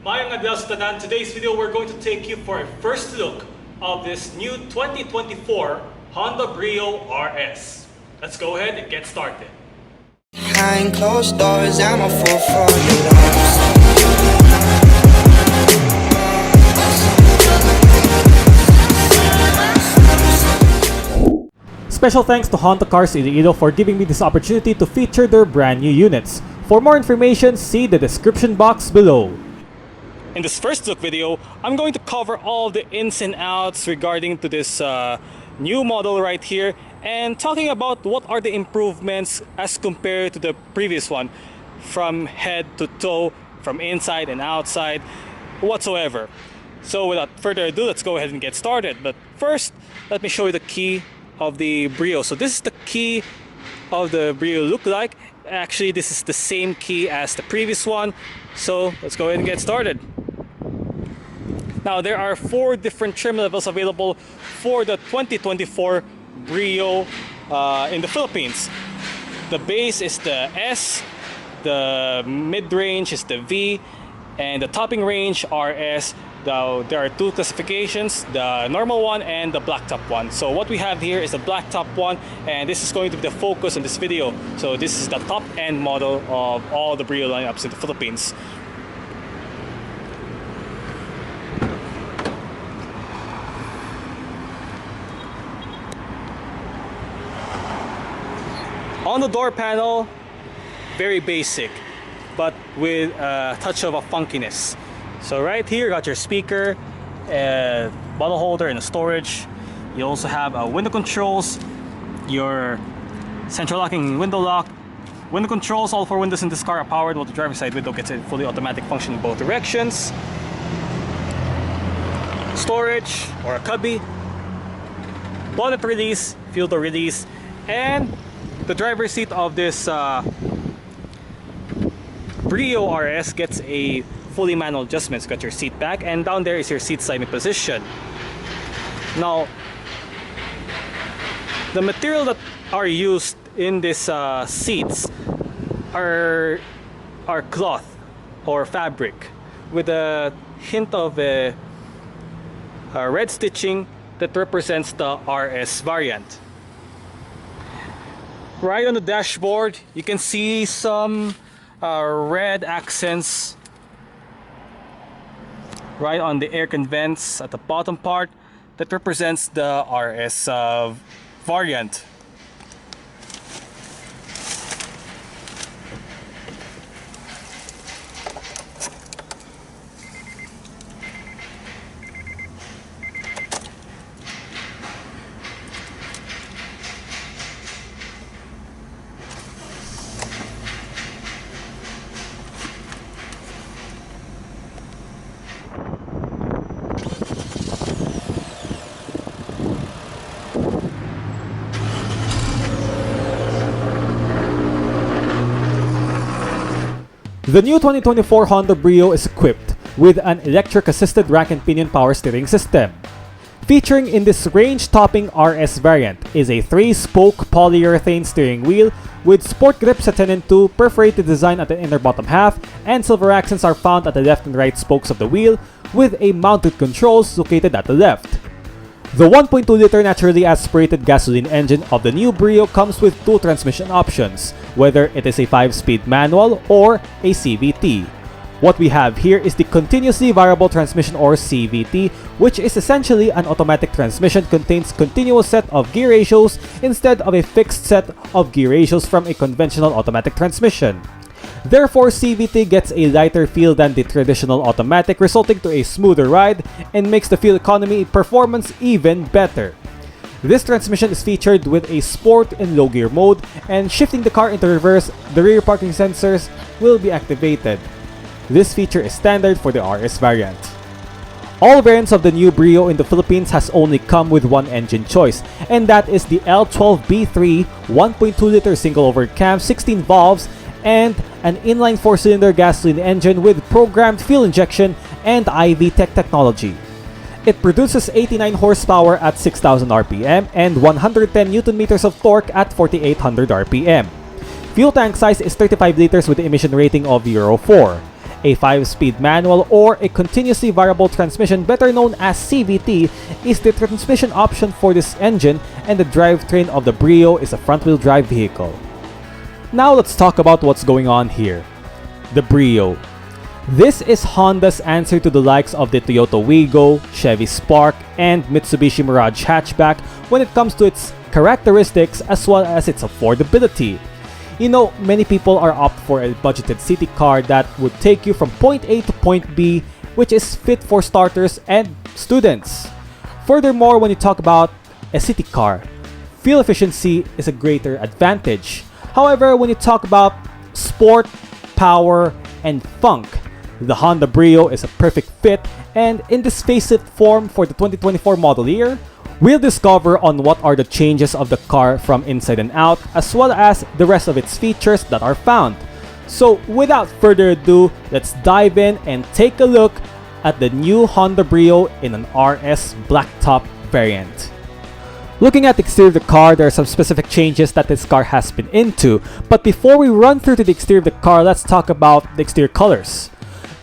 Maayung adlaw sa tanan. Today's video, we're going to take you for a first look of this new 2024 Honda Brio RS. Let's go ahead and get started. Behind closed doors, I'm a fool for your loves. Special thanks to Honda Cars Iloilo for giving me this opportunity to feature their brand new units. For more information, see the description box below. In this first look video, I'm going to cover all the ins and outs regarding to this new model right here and talking about what are the improvements as compared to the previous one, from head to toe, from inside and outside, whatsoever. So without further ado, let's go ahead and get started. But first, let me show you the key of the Brio. So this is the key of the Brio look like. Actually, this is the same key as the previous one. So let's go ahead and get started. Now, there are 4 different trim levels available for the 2024 Brio in the Philippines. The base is the S, the mid-range is the V, and the topping range RS. Now, there are 2 classifications, the normal one and the blacktop one. So what we have here is the blacktop one, and this is going to be the focus in this video. So this is the top-end model of all the Brio lineups in the Philippines. On the door panel, very basic, but with a touch of a funkiness. So right here, you got your speaker, a bottle holder, and a storage. You also have window controls, your central locking window lock. Window controls, all 4 windows in this car are powered, while the driver's side window gets a fully automatic function in both directions. Storage, or a cubby. Bonnet release, fuel door release, and the driver's seat of this Brio RS gets a fully manual adjustment. It's got your seat back, and down there is your seat sliding position. Now, the material that are used in these seats are cloth or fabric with a hint of a red stitching that represents the RS variant. Right on the dashboard, you can see some red accents right on the air vents at the bottom part that represents the RS variant. The new 2024 Honda Brio is equipped with an electric-assisted rack and pinion power steering system. Featuring in this range-topping RS variant is a 3-spoke polyurethane steering wheel with sport grips at 10 and 2, perforated design at the inner bottom half, and silver accents are found at the left and right spokes of the wheel, with a mounted controls located at the left. The 1.2-liter naturally aspirated gasoline engine of the new Brio comes with 2 transmission options, whether it is a 5-speed manual or a CVT. What we have here is the continuously variable transmission, or CVT, which is essentially an automatic transmission contains continuous set of gear ratios instead of a fixed set of gear ratios from a conventional automatic transmission. Therefore, CVT gets a lighter feel than the traditional automatic, resulting to a smoother ride and makes the fuel economy performance even better. This transmission is featured with a sport and low gear mode, and shifting the car into reverse, the rear parking sensors will be activated. This feature is standard for the RS variant. All variants of the new Brio in the Philippines has only come with one engine choice, and that is the L12B3 1.2-liter single-over cam 16 valves and an inline 4-cylinder gasoline engine with programmed fuel injection and IV Tech technology. It produces 89 horsepower at 6,000 RPM and 110 Nm of torque at 4,800 RPM. Fuel tank size is 35 liters with emission rating of Euro 4. A 5-speed manual or a continuously variable transmission, better known as CVT, is the transmission option for this engine, and the drivetrain of the Brio is a front-wheel drive vehicle. Now let's talk about what's going on here. The Brio. This is Honda's answer to the likes of the Toyota Wigo, Chevy Spark, and Mitsubishi Mirage hatchback when it comes to its characteristics as well as its affordability. You know, many people are opt for a budgeted city car that would take you from point A to point B, which is fit for starters and students. Furthermore, when you talk about a city car, fuel efficiency is a greater advantage. However, when you talk about sport, power, and funk, the Honda Brio is a perfect fit, and in this facelift form for the 2024 model year, we'll discover on what are the changes of the car from inside and out, as well as the rest of its features that are found. So without further ado, let's dive in and take a look at the new Honda Brio in an RS blacktop variant. Looking at the exterior of the car, there are some specific changes that this car has been into, but before we run through to the exterior of the car, let's talk about the exterior colors.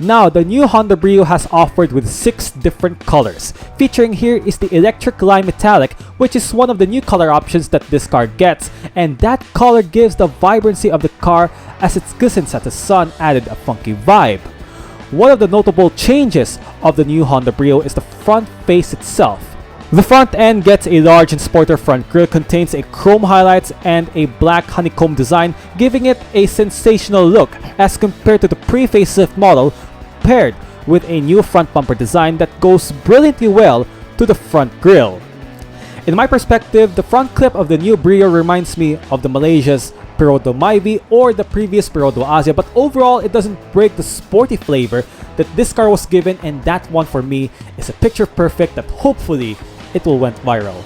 Now, the new Honda Brio has offered with 6 different colors. Featuring here is the electric lime metallic, which is one of the new color options that this car gets, and that color gives the vibrancy of the car as it glistens at the sun, added a funky vibe. One of the notable changes of the new Honda Brio is the front face itself. The front end gets a large and sporter front grille, contains a chrome highlights and a black honeycomb design, giving it a sensational look as compared to the pre-facelift model, paired with a new front bumper design that goes brilliantly well to the front grille. In my perspective, the front clip of the new Brio reminds me of the Malaysia's Perodo Myvi or the previous Perodo Asia, but overall it doesn't break the sporty flavor that this car was given, and that one for me is a picture perfect that hopefully it will went viral.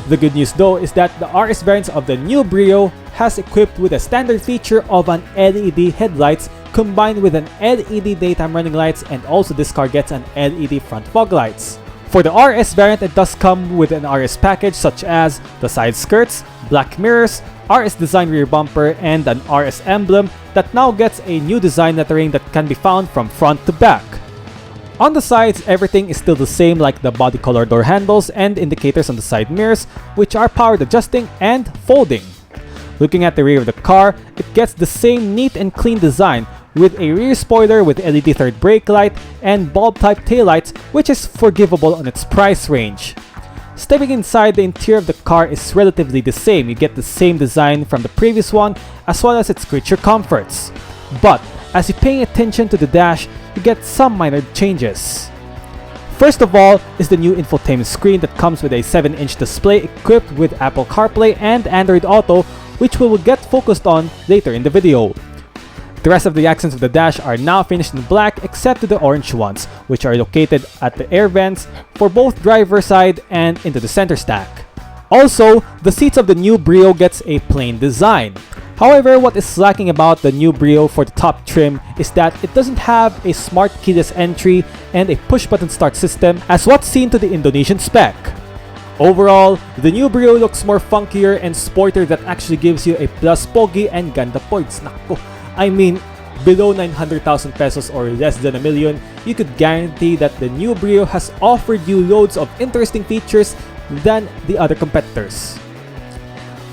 The good news though is that the RS variants of the new Brio has equipped with a standard feature of an LED headlights combined with an LED daytime running lights, and also this car gets an LED front fog lights. For the RS variant, it does come with an RS package such as the side skirts, black mirrors, RS design rear bumper, and an RS emblem that now gets a new design lettering that can be found from front to back. On the sides, everything is still the same, like the body color door handles and indicators on the side mirrors, which are powered adjusting and folding. Looking at the rear of the car, it gets the same neat and clean design with a rear spoiler with LED third brake light and bulb type taillights, which is forgivable on its price range. Stepping inside, the interior of the car is relatively the same. You get the same design from the previous one as well as its creature comforts. But as you're paying attention to the dash, you get some minor changes. First of all is the new infotainment screen that comes with a 7-inch display equipped with Apple CarPlay and Android Auto, which we will get focused on later in the video. The rest of the accents of the dash are now finished in black except to the orange ones, which are located at the air vents for both driver side and into the center stack. Also, the seats of the new Brio gets a plain design. However, what is lacking about the new Brio for the top trim is that it doesn't have a smart keyless entry and a push-button start system as what's seen to the Indonesian spec. Overall, the new Brio looks more funkier and sportier, that actually gives you a plus pogi and ganda points. Nako, I mean, below 900,000 pesos or less than a million, you could guarantee that the new Brio has offered you loads of interesting features than the other competitors.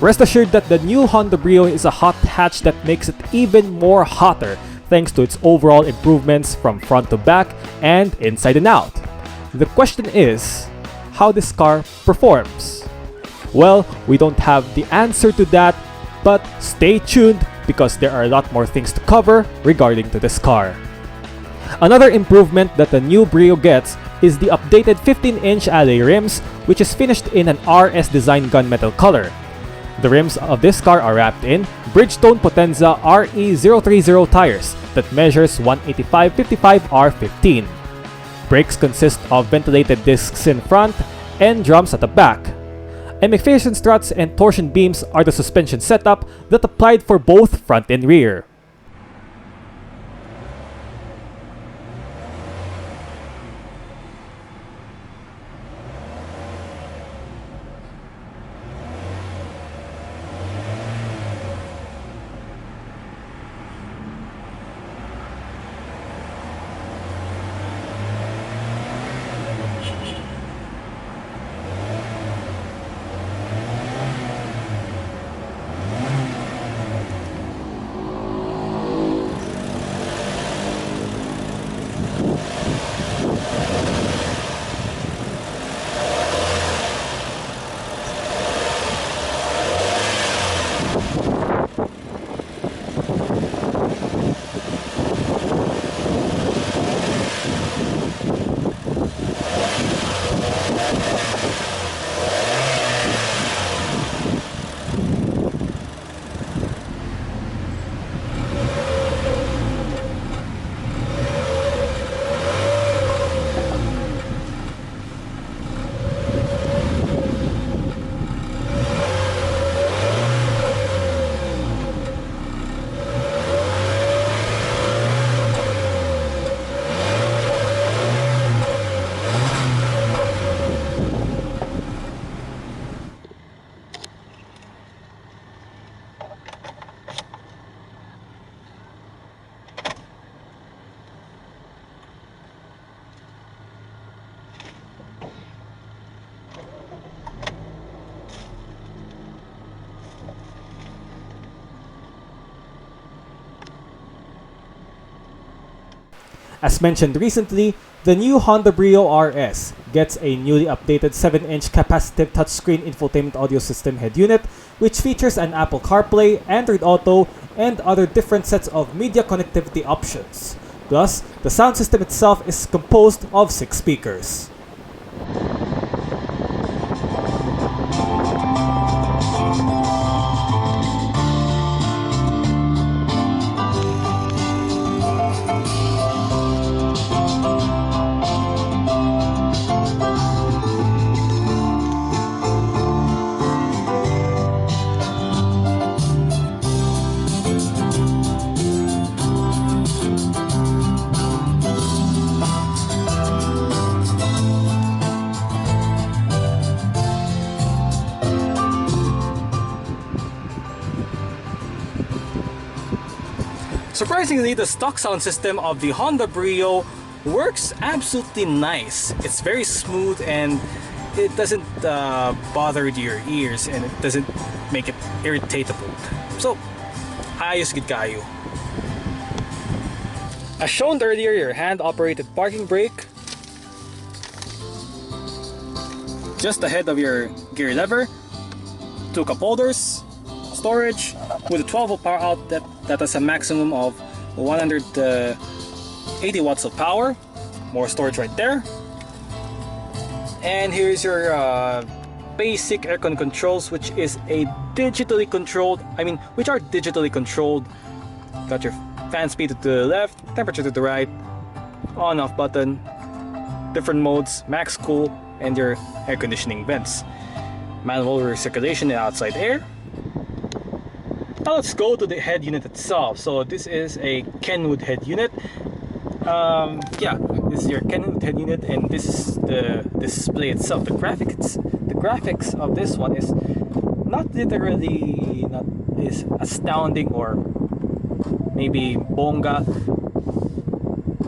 Rest assured that the new Honda Brio is a hot hatch that makes it even more hotter thanks to its overall improvements from front to back and inside and out. The question is, how this car performs? Well, we don't have the answer to that, but stay tuned because there are a lot more things to cover regarding to this car. Another improvement that the new Brio gets is the updated 15-inch alloy rims, which is finished in an RS design gunmetal color. The rims of this car are wrapped in Bridgestone Potenza RE030 tires that measures 185/55 R15. Brakes consist of ventilated discs in front and drums at the back. And McPherson struts and torsion beams are the suspension setup that applied for both front and rear. As mentioned recently, the new Honda Brio RS gets a newly updated 7-inch capacitive touchscreen infotainment audio system head unit, which features an Apple CarPlay, Android Auto, and other different sets of media connectivity options. Plus, the sound system itself is composed of 6 speakers. Surprisingly, the stock sound system of the Honda Brio works absolutely nice. It's very smooth and it doesn't bother your ears and it doesn't make it irritatable. So, ayos gid kayo. As shown earlier, your hand-operated parking brake just ahead of your gear lever, 2 cup holders, storage with a 12 volt power outlet that has a maximum of 180 watts of power. More storage right there. And here's your basic aircon controls, which is a digitally controlled, which are digitally controlled. Got your fan speed to the left, temperature to the right, on off button, different modes, max cool, and your air conditioning vents. Manual recirculation and outside air. Now let's go to the head unit itself. So this is a Kenwood head unit. This is your Kenwood head unit, and this is the display itself. The graphics of this one is not astounding or maybe bonga.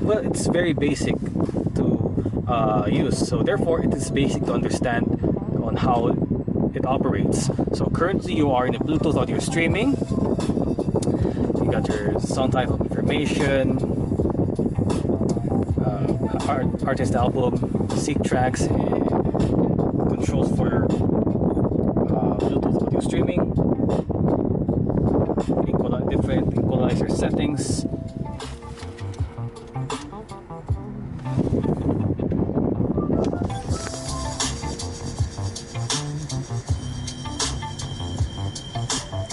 Well, it's very basic to use. So therefore, it is basic to understand on how it operates. So currently you are in a Bluetooth audio streaming. You got your sound type of information, artist album, seek tracks, and controls for Bluetooth audio streaming, different equalizer settings.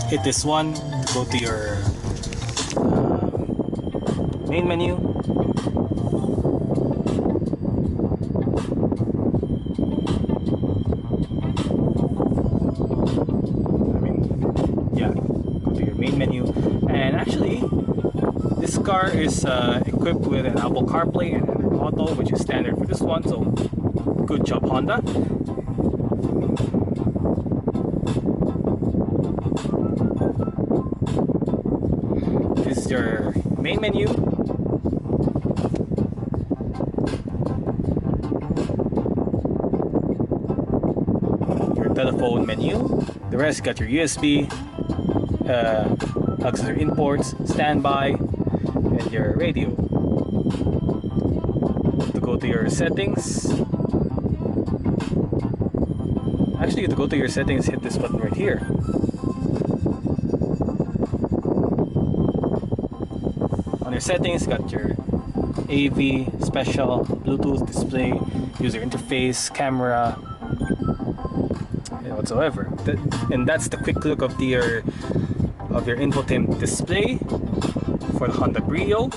Hit this one, go to your main menu. Go to your main menu. And actually, this car is equipped with an Apple CarPlay and Android Auto, which is standard for this one. So, good job, Honda. Your main menu. Your telephone menu. The rest got your USB, auxiliary imports, standby, and your radio. To go to your settings. Actually, to go to your settings, hit this button right here. Your settings, got your AV, special, Bluetooth display, user interface, camera, and whatsoever. And that's the quick look of your infotainment display for the Honda Brio.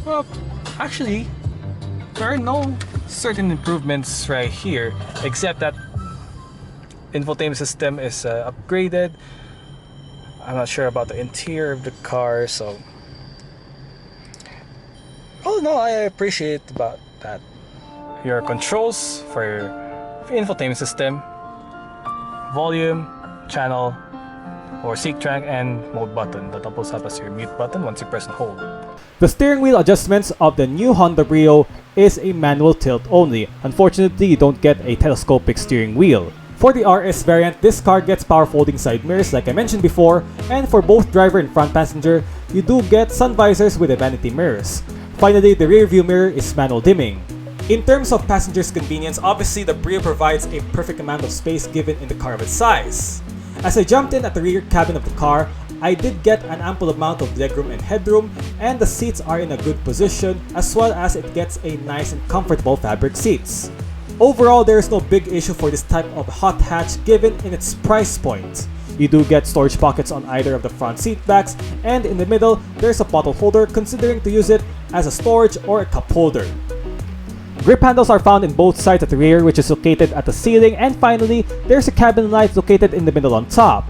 Well, actually, there are no certain improvements right here, except that infotainment system is upgraded. I'm not sure about the interior of the car, so I appreciate about that. Your controls for your infotainment system, volume, channel, or seek track, and mode button that doubles up as your mute button once you press and hold. The steering wheel adjustments of the new Honda Brio is a manual tilt only. Unfortunately, you don't get a telescopic steering wheel. For the RS variant, this car gets power folding side mirrors like I mentioned before, and for both driver and front passenger, you do get sun visors with the vanity mirrors. Finally, the rear view mirror is manual dimming. In terms of passengers' convenience, obviously the Brio provides a perfect amount of space given in the car of its size. As I jumped in at the rear cabin of the car, I did get an ample amount of legroom and headroom, and the seats are in a good position, as well as it gets a nice and comfortable fabric seats. Overall, there is no big issue for this type of hot hatch given in its price point. You do get storage pockets on either of the front seat backs, and in the middle, there's a bottle holder considering to use it as a storage or a cup holder. Grip handles are found in both sides at the rear, which is located at the ceiling, and finally, there's a cabin light located in the middle on top.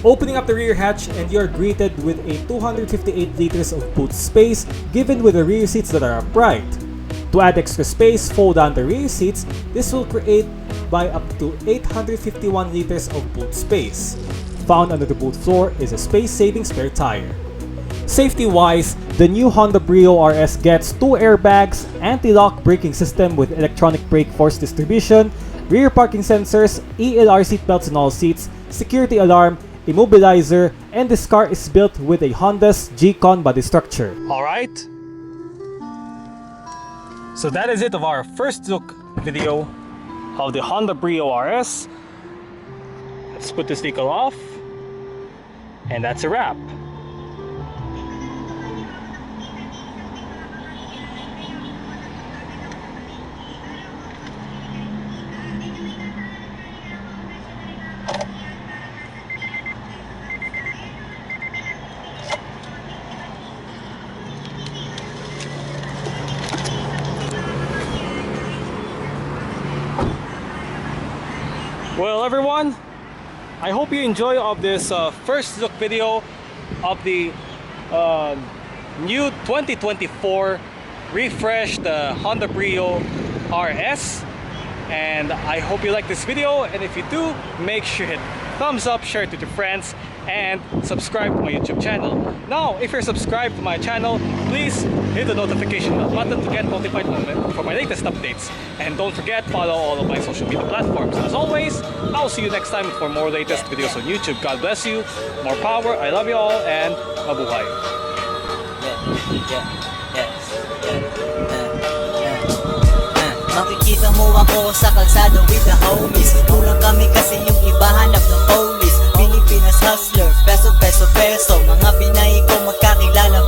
Opening up the rear hatch, and you are greeted with a 258 liters of boot space given with the rear seats that are upright. To add extra space, fold down the rear seats. This will create by up to 851 liters of boot space. Found under the boot floor is a space-saving spare tire. Safety-wise, the new Honda Brio RS gets 2 airbags, anti-lock braking system with electronic brake force distribution, rear parking sensors, ELR seatbelts in all seats, security alarm, immobilizer, and this car is built with a Honda's G-Con body structure. Alright, so that is it of our first look video of the Honda Brio RS. Let's put this vehicle off, and that's a wrap. Well everyone, I hope you enjoy of this first look video of the new 2024 refreshed Honda Brio RS, and I hope you like this video, and if you do, make sure to hit thumbs up, share it with your friends, and subscribe to my YouTube channel. Now, if you're subscribed to my channel, please hit the notification button to get notified for my latest updates. And don't forget, follow all of my social media platforms. As always, I'll see you next time for more latest videos on YouTube. God bless you, more power, I love you all, and mabuhay. Makikita mo ako sa kalsada with the homies. Kulang kami kasi yung iba hanap ng police. Pilipinas hustler, peso, peso, peso. Mga Pinay ko magkakilala